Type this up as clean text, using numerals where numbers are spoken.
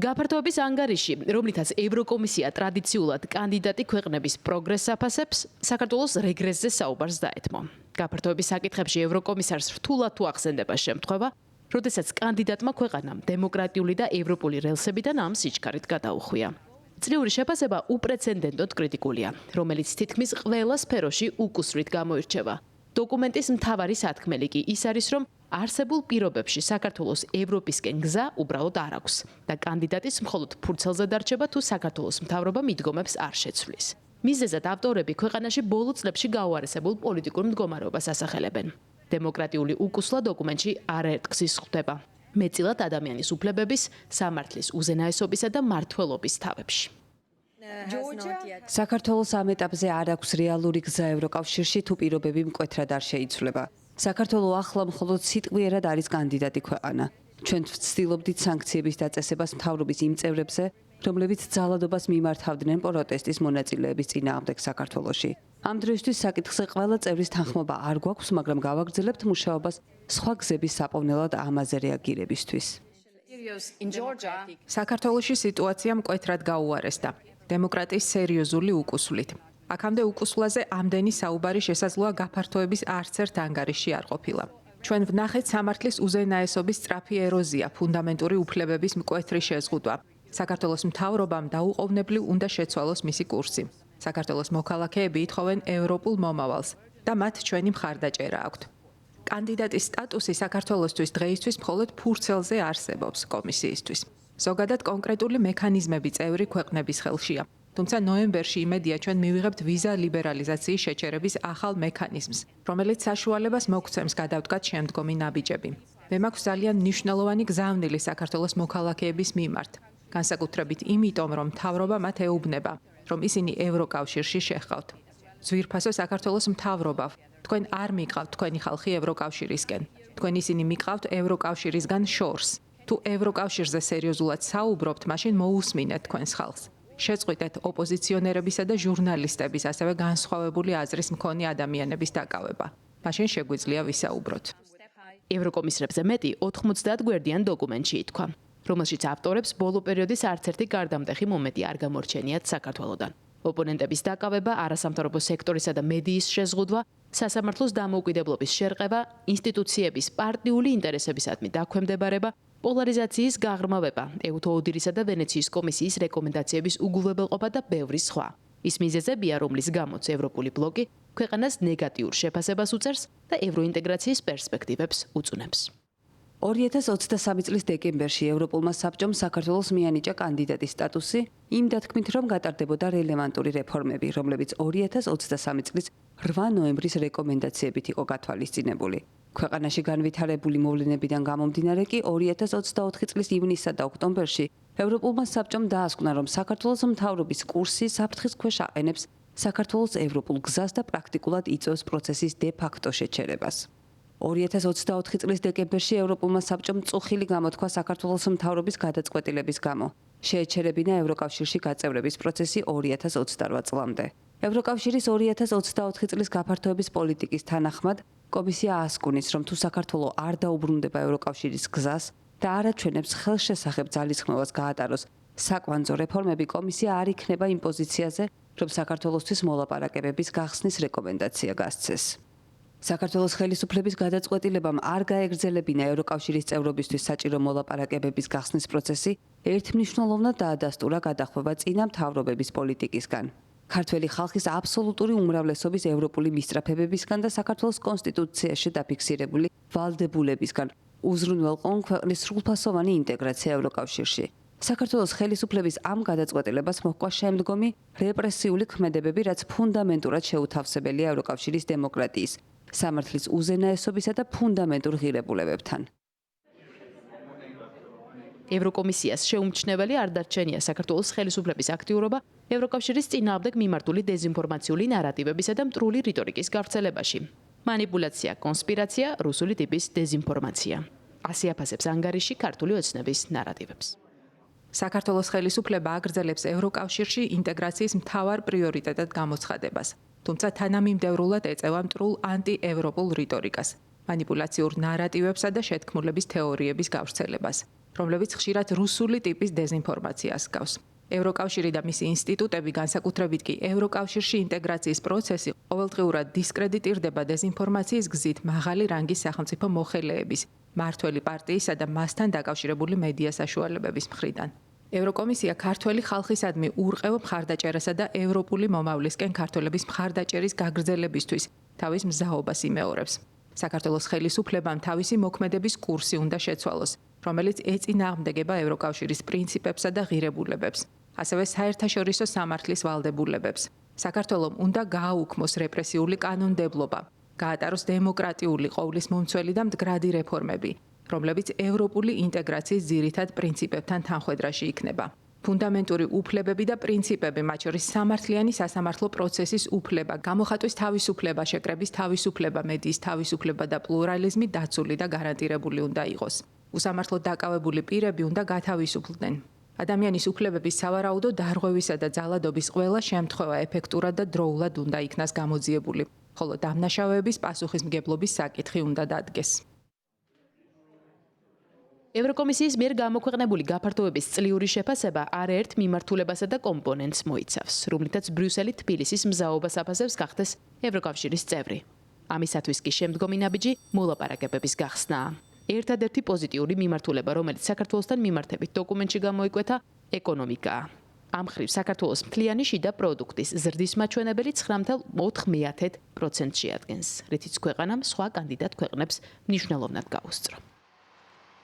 გაფართოების ანგარიში, რომლითაც ევროკომისია ტრადიციულად კანდიდატი ქვეყნების პროგრესს აფასებს, საქართველოს რეგრესზე საუბარს დაეთმო. გაფართოების საკითხებში ევროკომისარს რთულად თუ ახსენდება შემთხვევა, როდესაც კანდიდატმა ქვეყანამ დემოკრატიული და ევროპული რელსებიდან ამ სიჩქარით გადაუხვია. წლიური შეფასება უპრეცედენტოდ კრიტიკულია, რომელიც თითქმის ყველა სფეროში უკუსრით გამოირჩევა. დოკუმენტის მთავარი სათქმელი კი ის არის, რომ არსებულ პირობებში საქართველოს ევროპისკენ გზა უბრალოდ არ აქვს და კანდიდატის მხოლოდ ფურცელზე დარჩება თუ საქართველოს მთავრობა მიდგომებს არ შეცვლის. მიზეზად ავტორები ქვეყანაში ბოლო წლებში გაუარესებულ პოლიტიკურ მდგომარეობას ასახელებენ. დემოკრატიული უკუსლა დოკუმენტში არაერთგზის ხვდება. მეტწილად ადამიანის უფლებების, სამართლის უზენაესობისა და მართველობის თავებში. საქართველოს ამ ეტაპზე არ აქვს რეალური გზა ევროკავშირში თუ პირობები მკვეთრად არ შეიცვლება. საქართველოს ახლა მხოლოდ სიტყვიერად არის კანდიდატი ქვეყანა. ჩვენ ვცდილობდით სანქციების დაწესებას მთავრობის იმ წევრებზე, რომლებიც ძალადობას მიმართავდნენ პროტესტის მონაწილეების წინააღმდეგ საქართველოში. ამ დროისთვის საკითხზე ყველა წევრის თანხმობა არ გვაქვს, მაგრამ გავაგრძელებთ მუშაობას სხვა გზების საპოვნელად ამაზე რეაგირებისთვის. საქართველოში სიტუაცია მკვეთრად გაუარესდა. დემოკრატიის სერიოზული უკუსვლით. აქამდე უკუსვლაზე ამდენი საუბარი შესაძლოა გაფართოების არც ერთ ანგარიშში არ ყოფილა. ჩვენ ვნახეთ სამართლის უზენაესობის სწრაფი ეროზია, ფუნდამენტური უფლებების მკვეთრი შეზღუდვა. საქართველოს მთავრობამ დაუყოვნებლივ უნდა შეცვალოს მისი კურსი. საქართველოს მოქალაქეები ითხოვენ ევროპულ მომავალს და მათ ჩვენი მხარდაჭერა აქვთ. კანდიდატის სტატუსი საქართველოსთვის დღეისთვის მხოლოდ ფურცელზე არსებობს კომისიისთვის. ზოგადად კონკრეტული მექანიზმები წევრი ქვეყნების ხელშია. თუმცა ნოემბერში იმედია ჩვენ მივიღებთ ვიზა ლიბერალიზაციის შეჩერების ახალ მექანიზმს, რომელიც საშუალებას მოგცემს გადავდგათ შემდგომი ნაბიჯები. მე მაქვს ძალიან მნიშვნელოვანი გზავნილი საქართველოს მოქალაქეების მიმართ, განსაკუთრებით იმიტომ, რომ მთავრობა მათ ეუბნება, რომ ისინი ევროკავშირში შეჰყავთ. ძვირფასო საქართველოს მთავრობავ, თქვენ არ მიყავთ თქვენი ხალხი ევროკავშირისკენ. თქვენ ისინი მიყავთ ევროკავშირისგან შორს. თუ ევროკავშირზე სერიოზულად საუბრობთ, მაშინ მოусმინეთ თქვენს ხალხს. შეწყვიტეთ ოპოზიციონერებისა და ჟურნალისტების, ასევე განსხვავებული აზრის მქონე ადამიანების დაკავება. მაშინ შეგვიძლია ვისაუბროთ. ევროკომისრებზე მეტი 90 გვერდიან დოკუმენტში ითქვა, რომელშიც ავტორებს ბოლო პერიოდის არც ერთი გარდამტეხი მომენტი არ გამორჩენიათ საქართველოდან. ოპონენტების დაკავება, არასამთავრობო სექტორისა და მედიის შეზღუდვა, სასამართლოს დამოუკიდებლობის შერყევა, ინსტიტუციების პარტიული ინტერესებისადმი დაქვემდებარება, პოლარიზაციის გაღრმავება, ეუთო ოდირისა და ვენეციის კომისიის რეკომენდაციების უგულებელყოფა და ბევრი სხვა. ის მიზეზებია, რომლის გამოც ევროპული ბლოკი ქვეყანას ნეგატიურ შეფასებას უწევს და ევროინტეგრაციის პერსპექტივებს უწუნებს. 2023 წლის დეკემბერში ევროპულმა საბჭომ საქართველოს მიანიჭა კანდიდატის სტატუსი, იმ დათქმით, რომ გატარდებოდა რელევანტური რეფორმები, რომლებიც 2023 წლის 8 ნოემბრის რეკომენდაციებით იყო გათვალისწინებული. ქვეყანაში განვითარებული მოვლენებიდან გამომდინარე კი 2024 წლის ივნისსა და ოქტომბერში ევროპულმა საბჭომ დაასკვნა, რომ საქართველოს მთავრობის კურსი საფრთხის ქვეშ აყენებს საქართველოს ევროპულ გზას და პრაქტიკულად იწვევს პროცესის დე-ფაქტო შეჩერებას. 2024 წლის დეკემბერში ევროპულმა საბჭომ წუხილი გამოთქვა საქართველოს მთავრობის გადაწყვეტილების გამო. შეეჩერებინა ევროკავშირში გაწევრების პროცესი 2028 წლამდე. ევროკავშირის 2024 წლის გაფართოების პოლიტიკის თანახმად კომისია ასკუნის, რომ თუ საქართველო არ დაუბრუნდება ევროკავშირის გზას და არ აჩვენებს ხელშესახებ ძალისხმევას გაატაროს საკვანძო რეფორმები, კომისია არ იქნება იმ პოზიციაზე, რომ საქართველოსთვის მოლაპარაკებების გახსნის რეკომენდაცია გასცეს. საქართველოს ხელისუფლების გადაწყვეტილებამ არ გაეგრძელებინა ევროკავშირის წევრობისთვის საჭირო მოლაპარაკებების გახსნის პროცესი, ერთმნიშვნელოვნად დაადასტურა გადახვევა წინა მთავრობების პოლიტიკისგან. ქართველი ხალხის აბსოლუტური უმრავლესობის ევროპული მისწრაფებებისგან და საქართველოს კონსტიტუციაში დაფიქსირებული ვალდებულებისგან უზრუნველყო ქვეყნის სრულფასოვანი ინტეგრაცია ევროკავშირში. საქართველოს ხელისუფლების ამ გადაწყვეტილებას მოჰყვა შემდგომი რეპრესიული ქმედებები, რაც ფუნდამენტურად შეუთავსებელია ევროკავშირის დემოკრატიის, სამართლის უზენაესობისა და ფუნდამენტურ ღირებულებებთან. ევროკომისიას შეუმჩნეველი არ დარჩენია საქართველოს ხელისუფლების აქტიურობა ევროკავშირის წინააღმდეგ მიმართული დეზინფორმაციული ნარატივებისა და მტრული რიტორიკის გავრცელებაში. მანიპულაცია, კონსპირაცია, რუსული ტიპის დეზინფორმაცია. ასე აფასებს ანგარიში ქართული ოცნების ნარატივებს. საქართველოს ხელისუფლება აგრძელებს ევროკავშირში ინტეგრაციის მთავარ პრიორიტეტად გამოცხადებას, თუმცა თანამიმდევრულად ეწევა მტრულ ანტიევროპულ რიტორიკას, მანიპულაციურ ნარატივებსა და შეთქმულების თეორიების გავრცელებას. რომლებიც ხშირად რუსული ტიპის დეზინფორმაციას ჰგავს. ევროკავშირი და მისი ინსტიტუტები, განსაკუთრებით კი ევროკავშირში ინტეგრაციის პროცესი, ყოველდღიურად დისკრედიტირდება დეზინფორმაციის გზით მაღალი რანგის სახელმწიფო მოხელეების, მმართველი პარტიისა და მასთან დაკავშირებული მედია საშუალებების მხრიდან. ევროკომისია ქართველი ხალხისადმი ურყევ მხარდაჭერასა და ევროპული მომავლისკენ ქართველების მხარდაჭერის გაგრძელებისთვის თავის მზაობას იმეორებს. საქართველოს ხელისუფლებამ თავისი მოქმედების კურსი უნდა შეცვალოს, რომელიც ეწინააღმდეგება ევროკავშირის პრინციპებსა და ღირებულებებს, ასევე საერთაშორისო სამართლის ვალდებულებებს. საქართველომ უნდა გააუქმოს რეპრესიული კანონმდებლობა, გაატაროს დემოკრატიული ყოვლის მომცველი და მდგრადი რეფორმები, რომლებიც ევროპული ინტეგრაციის ძირითად პრინციპებთან თანხვედრაში იქნება. ფუნდამენტური უფლებები და პრინციპები, მათ შორის სამართლიანი სასამართლო პროცესის უფლება, გამოხატვის თავისუფლება, შეკრების თავისუფლება, მედიის თავისუფლება და პლურალიზმი დაცული და გარანტირებული უნდა იყოს. უსამართლოდ დაკავებული პირები უნდა გათავისუფლდნენ. ადამიანის უფლებების სავარაუდო დარღვევისა და ძალადობის ყველა შემთხვევა ეფექტურად და დროულად უნდა იქნას გამოძიებული, ხოლო დამნაშავეების პასუხისმგებლობის საკითხი უნდა დადგეს. ევროკომისიის მიერ გამოქვეყნებული გაფართოების წლიური შეფასება არაერთ მიმართულებასა და კომპონენტს მოიცავს, რომლითაც ბრიუსელი თბილისის მზაობას აფასებს გახდეს ევროკავშირის წევრი. ამისათვის კი შემდგომი ნაბიჯი მოლაპარაკებების გახსნაა. ერთადერთი პოზიტიური მიმართულება, რომელიც საქართველოსთან მიმართებით დოკუმენტში გამოიკვეთა, ეკონომიკაა. ამ მხრივ საქართველოს მთლიანი შიდა პროდუქტის ზრდის მაჩვენებელი 9.4%-ს შეადგენს, რითიც ქვეყანამ სხვა კანდიდატ ქვეყნებს მნიშვნელოვნად გაუსწრო.